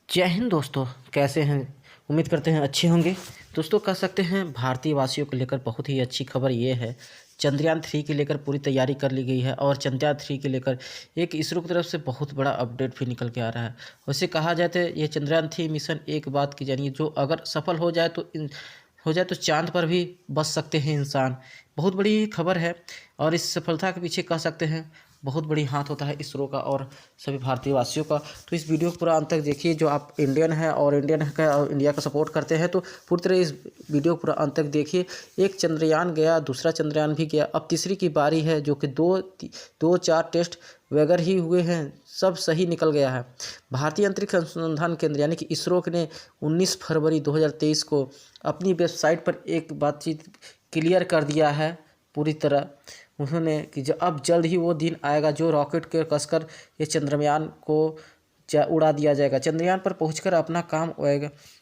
जय हिंद दोस्तों। कैसे हैं? उम्मीद करते हैं अच्छे होंगे। दोस्तों, कह सकते हैं भारतीय वासियों को लेकर बहुत ही अच्छी खबर ये है, चंद्रयान 3 के लेकर पूरी तैयारी कर ली गई है और चंद्रयान 3 के लेकर एक इसरो की तरफ से बहुत बड़ा अपडेट भी निकल के आ रहा है। वैसे कहा जाए तो ये चंद्रयान 3 मिशन एक बात की जानिए, जो अगर सफल हो जाए तो चांद पर भी बस सकते हैं इंसान। बहुत बड़ी खबर है और इस सफलता के पीछे कह सकते हैं बहुत बड़ी हाथ होता है इसरो का और सभी भारतीय वासियों का। तो इस वीडियो को पूरा अंत तक देखिए। जो आप इंडियन है और इंडिया का सपोर्ट करते हैं तो पूरी तरह इस वीडियो को पूरा अंत तक देखिए। एक चंद्रयान गया, दूसरा चंद्रयान भी गया, अब तीसरी की बारी है, जो कि दो चार टेस्ट वगैरह ही हुए हैं, सब सही निकल गया है। भारतीय अंतरिक्ष अनुसंधान केंद्र यानी कि इसरो ने 19 फरवरी 2023 को अपनी वेबसाइट पर एक बातचीत क्लियर कर दिया है पूरी तरह। उन्होंने कि अब जल्द ही वो दिन आएगा जो रॉकेट के कसकर ये चंद्रयान को उड़ा दिया जाएगा। चंद्रयान पर पहुंचकर अपना काम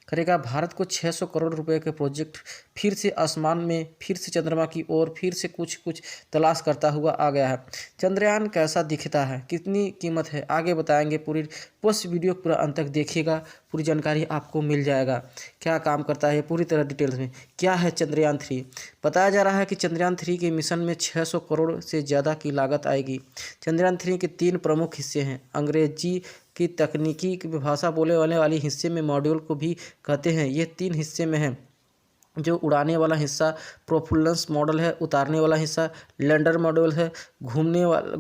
करेगा। भारत को 600 करोड़ रुपए के प्रोजेक्ट फिर से आसमान में, फिर से चंद्रमा की ओर, फिर से कुछ तलाश करता हुआ आ गया है। चंद्रयान कैसा दिखता है, कितनी कीमत है, आगे बताएंगे। पूरी पोस्ट वीडियो पूरा अंत तक देखिएगा, पूरी जानकारी आपको मिल जाएगा। क्या काम करता है पूरी तरह डिटेल्स में। क्या है चंद्रयान 3? बताया जा रहा है कि चंद्रयान 3 के मिशन में 600 करोड़ से ज़्यादा की लागत आएगी। चंद्रयान 3 के 3 प्रमुख हिस्से हैं। अंग्रेजी की तकनीकी भाषा बोले वाली हिस्से में मॉड्यूल को भी कहते हैं। ये 3 हिस्से में है। जो उड़ाने वाला हिस्सा प्रोपुलंस मॉडल है, उतारने वाला हिस्सा लैंडर मॉड्यूल है, घूमने और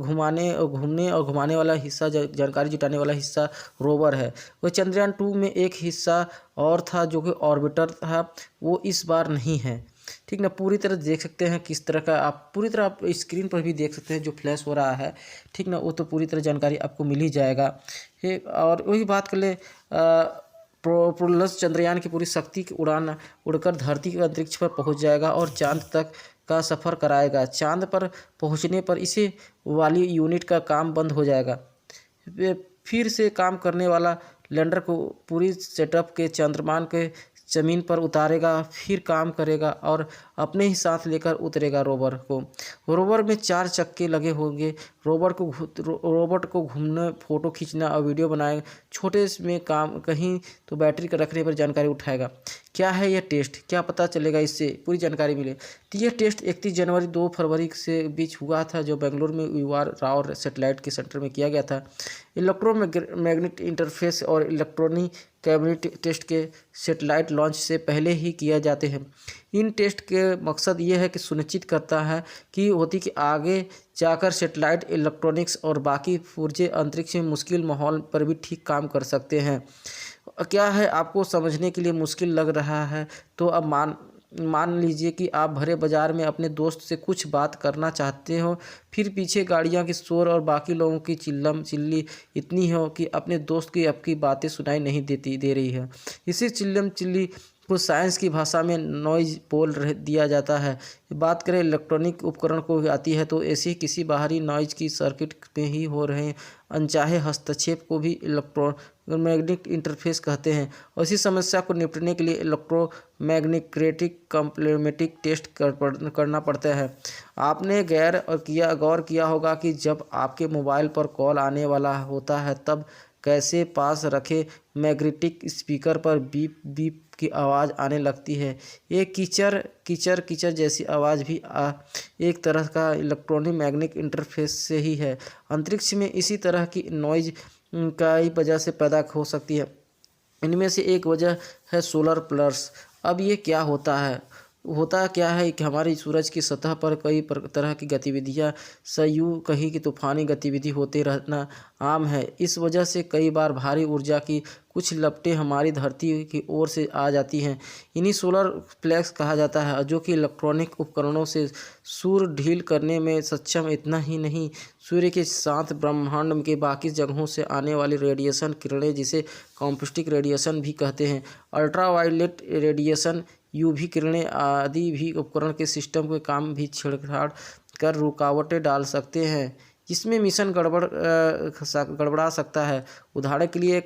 घुमाने वाला हिस्सा, जानकारी जुटाने वाला हिस्सा रोवर है। वह चंद्रयान 2 में एक हिस्सा और था जो कि ऑर्बिटर था, वो इस बार नहीं है। ठीक ना, पूरी तरह देख सकते हैं किस तरह का, आप पूरी तरह आप स्क्रीन पर भी देख सकते हैं जो फ्लैश हो रहा है। ठीक ना, वो तो पूरी तरह जानकारी आपको मिल ही जाएगा। और वही बात कर ले, प्रोपुलस चंद्रयान की पूरी शक्ति की उड़ान उड़कर धरती के अंतरिक्ष पर पहुंच जाएगा और चांद तक का सफ़र कराएगा। चांद पर पहुंचने पर इसे वाली यूनिट का काम बंद हो जाएगा। फिर से काम करने वाला लैंडर को पूरी सेटअप के चंद्रमान के ज़मीन पर उतारेगा, फिर काम करेगा और अपने ही साथ लेकर उतरेगा रोवर को। रोवर में 4 चक्के लगे होंगे। रोबोट को घूमने, फोटो खींचना और वीडियो बनाएगा। छोटे में काम कहीं तो बैटरी का रखने पर जानकारी उठाएगा। क्या है यह टेस्ट, क्या पता चलेगा, इससे पूरी जानकारी मिले। तो यह टेस्ट 31 जनवरी 2 फरवरी से बीच हुआ था, जो बेंगलुरु में UR राव सैटेलाइट के सेंटर में किया गया था। इलेक्ट्रोमैग्नेटिक इंटरफेस और इलेक्ट्रॉनिक कैबिनेट टेस्ट के सैटेलाइट लॉन्च से पहले ही किए जाते हैं। इन टेस्ट के मकसद ये है कि सुनिश्चित करता है कि आगे जाकर सैटेलाइट इलेक्ट्रॉनिक्स और बाकी पुर्जे अंतरिक्ष में मुश्किल माहौल पर भी ठीक काम कर सकते हैं। क्या है, आपको समझने के लिए मुश्किल लग रहा है तो अब मान लीजिए कि आप भरे बाजार में अपने दोस्त से कुछ बात करना चाहते हो, फिर पीछे गाड़ियां की शोर और बाकी लोगों की चिल्लम चिल्ली इतनी हो कि अपने दोस्त की आपकी बातें सुनाई नहीं दे रही है। इसी चिल्लम चिल्ली को साइंस की भाषा में नॉइज दिया जाता है। बात करें इलेक्ट्रॉनिक उपकरण को आती है तो ऐसी किसी बाहरी नॉइज की सर्किट में ही हो रहे अनचाहे हस्तक्षेप को भी इलेक्ट्रोमैग्नेटिक इंटरफेस कहते हैं। और इसी समस्या को निपटने के लिए इलेक्ट्रोमैग्नेटिक कॉम्प्लेमेंटिक टेस्ट करना पड़ता है। आपने गौर किया होगा कि जब आपके मोबाइल पर कॉल आने वाला होता है तब कैसे पास रखे मैग्नेटिक स्पीकर पर बीप बीप की आवाज़ आने लगती है। ये कीचड़ जैसी आवाज़ भी एक तरह का इलेक्ट्रॉनिक मैग्नेटिक इंटरफेस से ही है। अंतरिक्ष में इसी तरह की नॉइज कई वजह से पैदा हो सकती है। इनमें से एक वजह है सोलर प्लस। अब ये क्या होता क्या है कि हमारी सूरज की सतह पर कई तरह की गतिविधियाँ यूँ कहीं की तूफानी गतिविधि होते रहना आम है। इस वजह से कई बार भारी ऊर्जा की कुछ लपटें हमारी धरती की ओर से आ जाती हैं। इन्हीं सोलर फ्लैक्स कहा जाता है, जो कि इलेक्ट्रॉनिक उपकरणों से सूर्य ढील करने में सक्षम। इतना ही नहीं, सूर्य के साथ ब्रह्मांड के बाकी जगहों से आने वाली रेडिएशन किरणें, जिसे कॉस्मिक रेडिएशन भी कहते हैं, अल्ट्रावायलेट रेडिएशन, UV किरणें आदि भी उपकरण के सिस्टम के काम भी छेड़छाड़ कर रुकावटें डाल सकते हैं, जिसमें मिशन गड़बड़ा सकता है। उदाहरण के लिए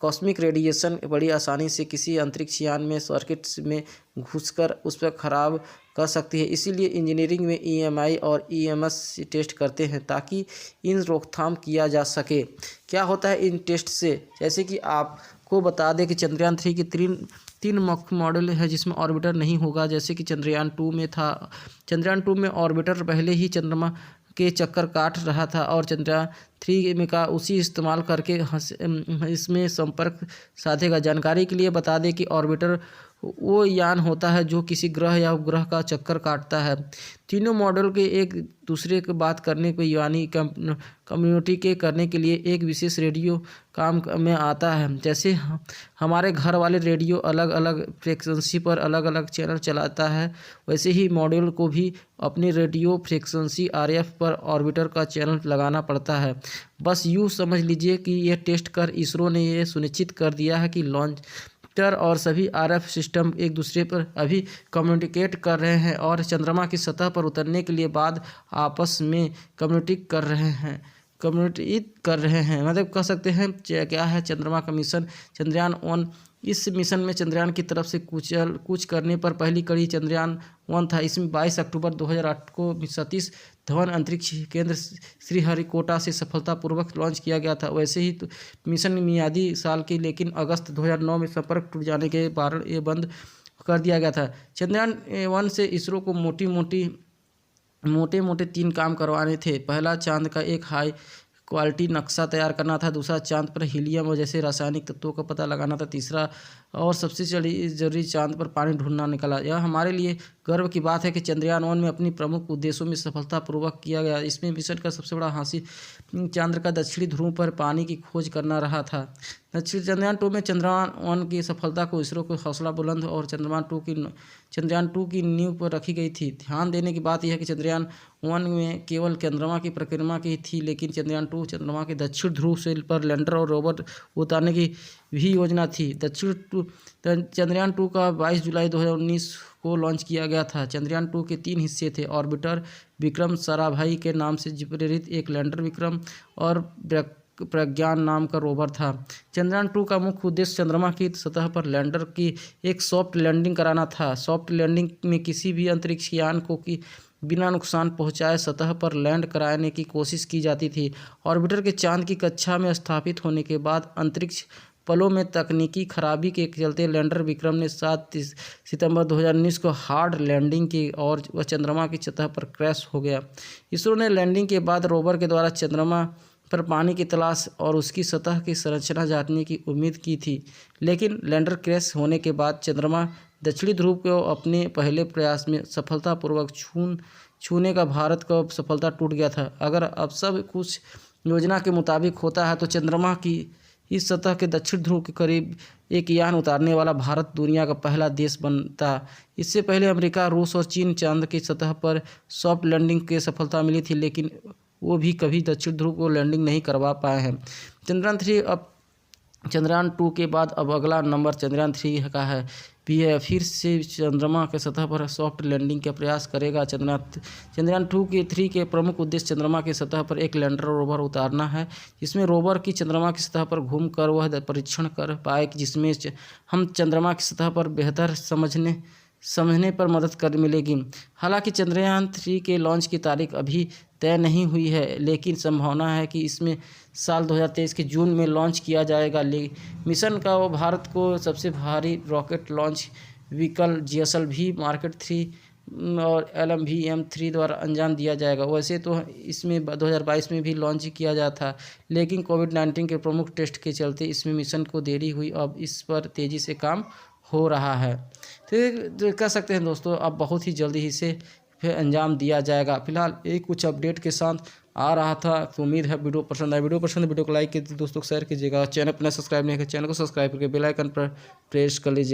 कॉस्मिक रेडिएशन बड़ी आसानी से किसी अंतरिक्ष यान में सर्किट में घुसकर उस पर खराब कर सकती है। इसीलिए इंजीनियरिंग में EMI और EMS टेस्ट करते हैं ताकि इन रोकथाम किया जा सके। क्या होता है इन टेस्ट से? जैसे कि आपको बता दें कि चंद्रयान 3 की तीन मुख्य मॉडल है जिसमें ऑर्बिटर नहीं होगा। जैसे कि चंद्रयान 2 में था। चंद्रयान 2 में ऑर्बिटर पहले ही चंद्रमा के चक्कर काट रहा था और चंद्रयान 3 में का उसी इस्तेमाल करके इसमें संपर्क साधेगा। जानकारी के लिए बता दें कि ऑर्बिटर वो यान होता है जो किसी ग्रह या उपग्रह का चक्कर काटता है। तीनों मॉडल के एक दूसरे की बात करने को यानी कम्युनिटी के करने के लिए एक विशेष रेडियो काम में आता है। जैसे हमारे घर वाले रेडियो अलग अलग फ्रीक्वेंसी पर अलग अलग चैनल चलाता है, वैसे ही मॉड्यूल को भी अपनी रेडियो फ्रीक्वेंसी RF पर ऑर्बिटर का चैनल लगाना पड़ता है। बस यूँ समझ लीजिए कि यह टेस्ट कर इसरो ने यह सुनिश्चित कर दिया है कि लॉन्चर और सभी RF सिस्टम एक दूसरे पर अभी कम्युनिकेट कर रहे हैं और चंद्रमा की सतह पर उतरने के लिए बाद आपस में कम्युनिकेट कर रहे हैं। मतलब कह सकते हैं क्या है चंद्रमा का मिशन चंद्रयान 1। इस मिशन में चंद्रयान की तरफ से कूच करने पर पहली कड़ी चंद्रयान 1 था। इसमें 22 अक्टूबर 2008 को सतीश धवन अंतरिक्ष केंद्र श्रीहरिकोटा से सफलतापूर्वक लॉन्च किया गया था। वैसे ही मिशन मियादी साल की, लेकिन अगस्त 2009 में संपर्क टूट जाने के कारण ये बंद कर दिया गया था। चंद्रयान 1 से इसरो को मोटे मोटे 3 काम करवाने थे। पहला, चांद का एक हाई क्वालिटी नक्शा तैयार करना था। दूसरा, चांद पर हीलियम और जैसे रासायनिक तत्वों का पता लगाना था। तीसरा और सबसे जरूरी, चांद पर पानी ढूंढना निकला। यह हमारे लिए गर्व की बात है कि चंद्रयान 1 में अपनी प्रमुख उद्देश्यों में सफलतापूर्वक किया गया। इसमें मिशन का सबसे बड़ा हासिल चांद का दक्षिणी ध्रुव पर पानी की खोज करना रहा था। चंद्रयान 2 में चंद्रयान 1 की सफलता को इसरो को हौसला बुलंद और चंद्रयान 2 की नींव पर रखी गई थी। ध्यान देने की बात यह है कि चंद्रयान 1 में केवल चंद्रमा की परिक्रमा की थी, लेकिन चंद्रयान 2 चंद्रमा के दक्षिण ध्रुव से पर लैंडर और रोवर उतारने की भी योजना थी। चंद्रयान 2 का 22 जुलाई 2019 को लॉन्च किया गया था। चंद्रयान 2 के 3 हिस्से थे। ऑर्बिटर विक्रम साराभाई के नाम से प्रेरित एक लैंडर विक्रम और प्रज्ञान नाम का रोवर था। चंद्रयान 2 का मुख्य उद्देश्य चंद्रमा की सतह पर लैंडर की एक सॉफ्ट लैंडिंग कराना था। सॉफ्ट लैंडिंग में किसी भी अंतरिक्ष यान को बिना नुकसान पहुंचाए सतह पर लैंड कराने की कोशिश की जाती थी। ऑर्बिटर के चांद की कक्षा में स्थापित होने के बाद अंतरिक्ष पलों में तकनीकी खराबी के चलते लैंडर विक्रम ने 7 सितंबर 2019 को हार्ड लैंडिंग की और वह चंद्रमा की सतह पर क्रैश हो गया। इसरो ने लैंडिंग के बाद रोवर के द्वारा चंद्रमा पर पानी की तलाश और उसकी सतह की संरचना जानने की उम्मीद की थी, लेकिन लैंडर क्रैश होने के बाद चंद्रमा दक्षिणी ध्रुव को अपने पहले प्रयास में सफलतापूर्वक छूने का भारत का सफलता टूट गया था। अगर अब सब कुछ योजना के मुताबिक होता है तो चंद्रमा की इस सतह के दक्षिण ध्रुव के करीब एक यान उतारने वाला भारत दुनिया का पहला देश बनता। इससे पहले अमेरिका, रूस और चीन चांद की सतह पर सॉफ्ट लैंडिंग की सफलता मिली थी, लेकिन वो भी कभी दक्षिण ध्रुव को लैंडिंग नहीं करवा पाए हैं। चंद्रयान 3 अब चंद्रयान 2 के बाद अब अगला नंबर चंद्रयान 3 का है भी है। फिर से चंद्रमा के सतह पर सॉफ्ट लैंडिंग का प्रयास करेगा। चंद्रयान 3 के प्रमुख उद्देश्य चंद्रमा की सतह पर एक लैंडर रोवर उतारना है, जिसमें रोवर की चंद्रमा की सतह पर घूमकर वह परीक्षण कर पाए जिसमें हम चंद्रमा की सतह पर बेहतर समझने पर मदद कर मिलेगी। हालांकि चंद्रयान 3 के लॉन्च की तारीख अभी तय नहीं हुई है, लेकिन संभावना है कि इसमें साल 2023 के जून में लॉन्च किया जाएगा। मिशन का वो भारत को सबसे भारी rocket launch vehicle GSLV mark 3 और LMV-M3 द्वारा अंजाम दिया जाएगा। वैसे तो इसमें 2022 में भी लॉन्च किया जा था, लेकिन कोविड-19 के प्रमुख टेस्ट के चलते इसमें मिशन को देरी हुई। अब इस पर तेज़ी से काम हो रहा है। तो कह सकते हैं दोस्तों, अब बहुत ही जल्दी ही से फिर अंजाम दिया जाएगा। फिलहाल एक कुछ अपडेट के साथ आ रहा था, तो उम्मीद है वीडियो पसंद आए। वीडियो को लाइक कीजिए, दोस्तों को शेयर कीजिएगा। चैनल पर सब्सक्राइब नहीं किया चैनल को सब्सक्राइब करके बेल आइकन पर प्रेस कर लीजिएगा।